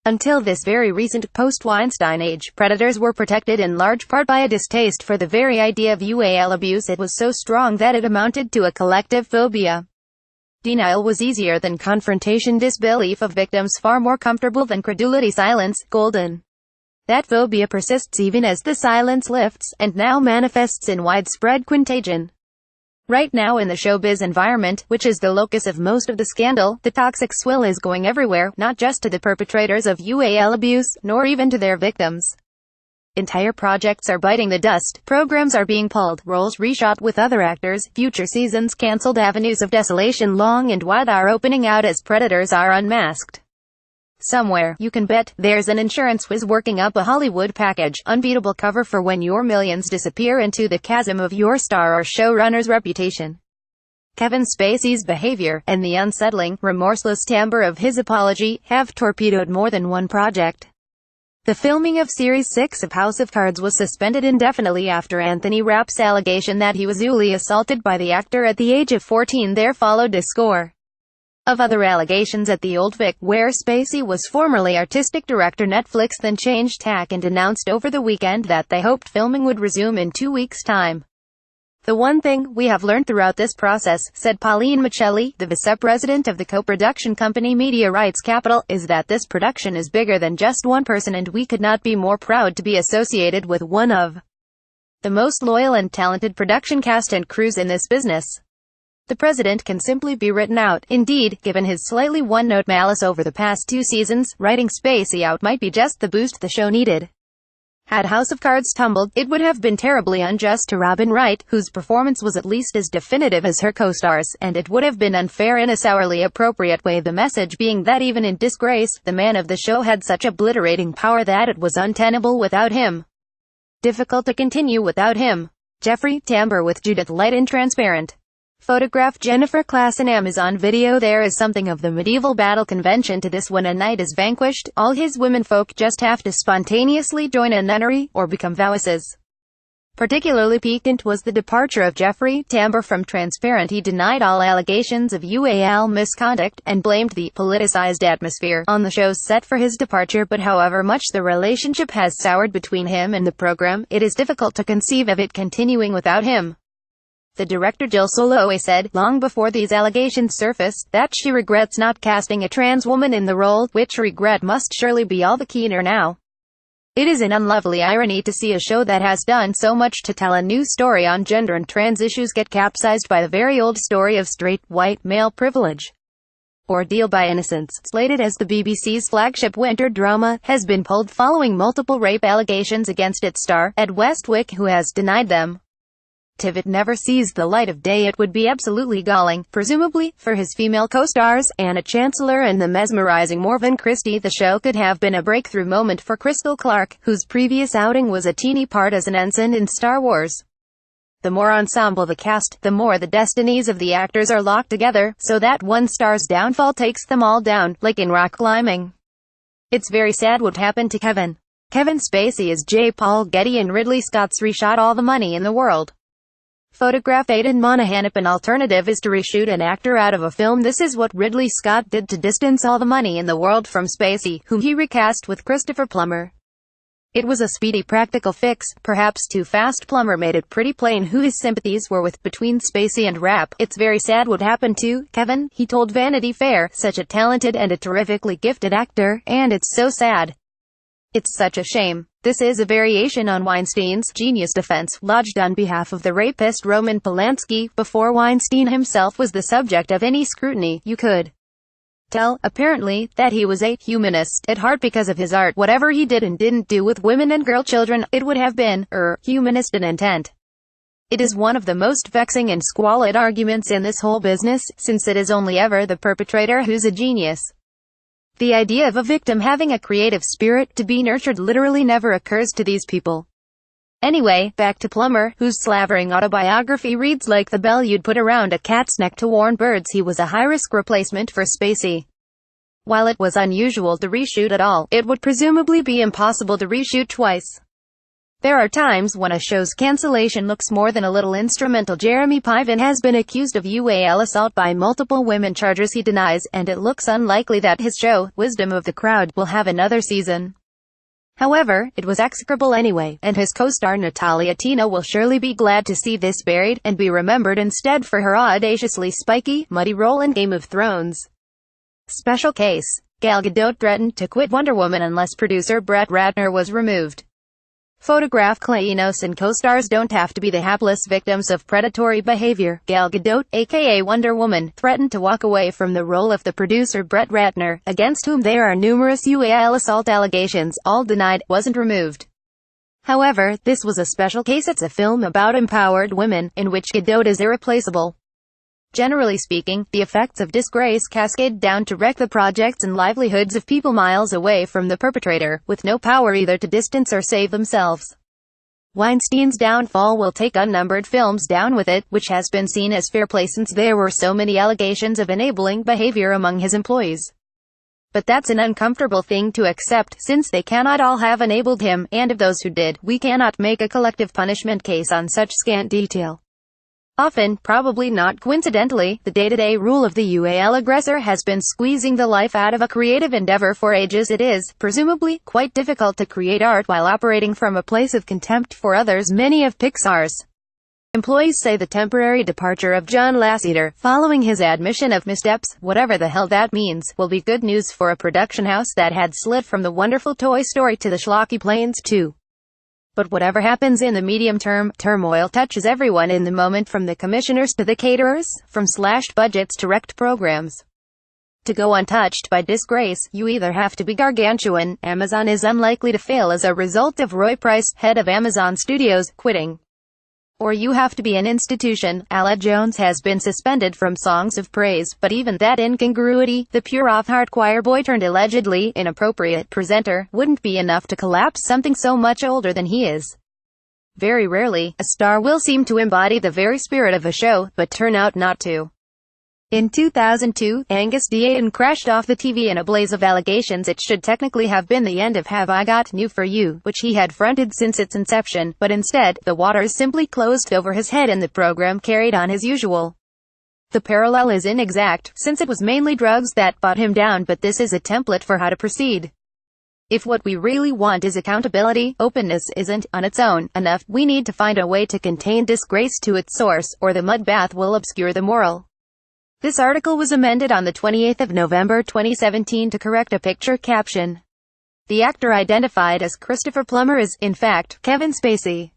Until this very recent post-Weinstein age, predators were protected in large part by a distaste for the very idea of UAL abuse. It was so strong that it amounted to a collective phobia. Denial was easier than confrontation, disbelief of victims far more comfortable than credulity, silence, golden. That phobia persists even as the silence lifts, and now manifests in widespread contagion. Right now in the showbiz environment, which is the locus of most of the scandal, the toxic swill is going everywhere, not just to the perpetrators of UAL abuse, nor even to their victims. Entire projects are biting the dust, programs are being pulled, roles reshot with other actors, future seasons cancelled, avenues of desolation long and wide are opening out as predators are unmasked. Somewhere, you can bet, there's an insurance whiz working up a Hollywood package, unbeatable cover for when your millions disappear into the chasm of your star or showrunner's reputation. Kevin Spacey's behavior, and the unsettling, remorseless timbre of his apology, have torpedoed more than one project. The filming of Series 6 of House of Cards was suspended indefinitely after Anthony Rapp's allegation that he was sexually assaulted by the actor at the age of 14. There followed a score of other allegations at the Old Vic, where Spacey was formerly artistic director. Netflix then changed tack and announced over the weekend that they hoped filming would resume in 2 weeks' time. "The one thing we have learned throughout this process," said Pauline Michelli, the vice-president of the co-production company Media Rights Capital, "is that this production is bigger than just one person, and we could not be more proud to be associated with one of the most loyal and talented production cast and crews in this business. The president can simply be written out." Indeed, given his slightly one-note malice over the past 2 seasons, writing Spacey out might be just the boost the show needed. Had House of Cards tumbled, it would have been terribly unjust to Robin Wright, whose performance was at least as definitive as her co-stars, and it would have been unfair in a sourly appropriate way, the message being that even in disgrace, the man of the show had such obliterating power that it was untenable without him. Difficult to continue without him. Jeffrey Tambor with Judith Light in Transparent. Photograph Jennifer Klassen. Amazon Video. There is something of the medieval battle convention to this. When a knight is vanquished, all his womenfolk just have to spontaneously join a nunnery, or become vowesses. Particularly piquant was the departure of Jeffrey Tambor from Transparent. He denied all allegations of UAL misconduct, and blamed the politicized atmosphere on the show's set for his departure. But however much the relationship has soured between him and the program, it is difficult to conceive of it continuing without him. The director Jill Soloway said, long before these allegations surfaced, that she regrets not casting a trans woman in the role, which regret must surely be all the keener now. It is an unlovely irony to see a show that has done so much to tell a new story on gender and trans issues get capsized by the very old story of straight, white, male privilege. Ordeal by Innocence, slated as the BBC's flagship winter drama, has been pulled following multiple rape allegations against its star, Ed Westwick, who has denied them. If it never sees the light of day, it would be absolutely galling, presumably, for his female co-stars, Anna Chancellor and the mesmerizing Morven Christie. The show could have been a breakthrough moment for Crystal Clark, whose previous outing was a teeny part as an ensign in Star Wars. The more ensemble the cast, the more the destinies of the actors are locked together, so that one star's downfall takes them all down, like in rock climbing. It's very sad what happened to Kevin Spacey as J. Paul Getty and Ridley Scott's reshot All the Money in the World. Photograph Aidan Monahan. If an alternative is to reshoot an actor out of a film, this is what Ridley Scott did to distance All the Money in the World from Spacey, whom he recast with Christopher Plummer. It was a speedy practical fix, perhaps too fast. Plummer made it pretty plain who his sympathies were with between Spacey and Rapp. It's very sad what happened to Kevin, he told Vanity Fair, such a talented and a terrifically gifted actor, and it's so sad. It's such a shame. This is a variation on Weinstein's genius defense, lodged on behalf of the rapist Roman Polanski. Before Weinstein himself was the subject of any scrutiny, you could tell, apparently, that he was a humanist at heart because of his art. Whatever he did and didn't do with women and girl children, it would have been, humanist in intent. It is one of the most vexing and squalid arguments in this whole business, since it is only ever the perpetrator who's a genius. The idea of a victim having a creative spirit to be nurtured literally never occurs to these people. Anyway, back to Plummer, whose slavering autobiography reads like the bell you'd put around a cat's neck to warn birds. He was a high-risk replacement for Spacey. While it was unusual to reshoot at all, it would presumably be impossible to reshoot twice. There are times when a show's cancellation looks more than a little instrumental. Jeremy Piven has been accused of UAL assault by multiple women, charges he denies, and it looks unlikely that his show, Wisdom of the Crowd, will have another season. However, it was execrable anyway, and his co-star Natalia Tino will surely be glad to see this buried, and be remembered instead for her audaciously spiky, muddy role in Game of Thrones. Special case. Gal Gadot threatened to quit Wonder Woman unless producer Brett Ratner was removed. Photograph. Clay Enos and co-stars don't have to be the hapless victims of predatory behavior. Gal Gadot, aka Wonder Woman, threatened to walk away from the role of the producer Brett Ratner, against whom there are numerous UAL assault allegations, all denied, wasn't removed. However, this was a special case. It's a film about empowered women, in which Gadot is irreplaceable. Generally speaking, the effects of disgrace cascade down to wreck the projects and livelihoods of people miles away from the perpetrator, with no power either to distance or save themselves. Weinstein's downfall will take unnumbered films down with it, which has been seen as fair play since there were so many allegations of enabling behavior among his employees. But that's an uncomfortable thing to accept, since they cannot all have enabled him, and of those who did, we cannot make a collective punishment case on such scant detail. Often, probably not coincidentally, the day-to-day rule of the UAL aggressor has been squeezing the life out of a creative endeavor for ages. It is, presumably, quite difficult to create art while operating from a place of contempt for others. Many of Pixar's employees say the temporary departure of John Lasseter, following his admission of missteps, whatever the hell that means, will be good news for a production house that had slid from the wonderful Toy Story to the schlocky Planes 2. But whatever happens in the medium term, turmoil touches everyone in the moment, from the commissioners to the caterers, from slashed budgets to wrecked programs. To go untouched by disgrace, you either have to be gargantuan. Amazon is unlikely to fail as a result of Roy Price, head of Amazon Studios, quitting. Or you have to be an institution. Ala Jones has been suspended from Songs of Praise, but even that incongruity, the pure off-heart choir boy turned allegedly inappropriate presenter, wouldn't be enough to collapse something so much older than he is. Very rarely, a star will seem to embody the very spirit of a show, but turn out not to. In 2002, Angus Deayton crashed off the TV in a blaze of allegations. It should technically have been the end of Have I Got New For You, which he had fronted since its inception, but instead, the waters simply closed over his head and the program carried on as usual. The parallel is inexact, since it was mainly drugs that brought him down, but this is a template for how to proceed. If what we really want is accountability, openness isn't, on its own, enough. We need to find a way to contain disgrace to its source, or the mud bath will obscure the moral. This article was amended on the 28th of November 2017 to correct a picture caption. The actor identified as Christopher Plummer is, in fact, Kevin Spacey.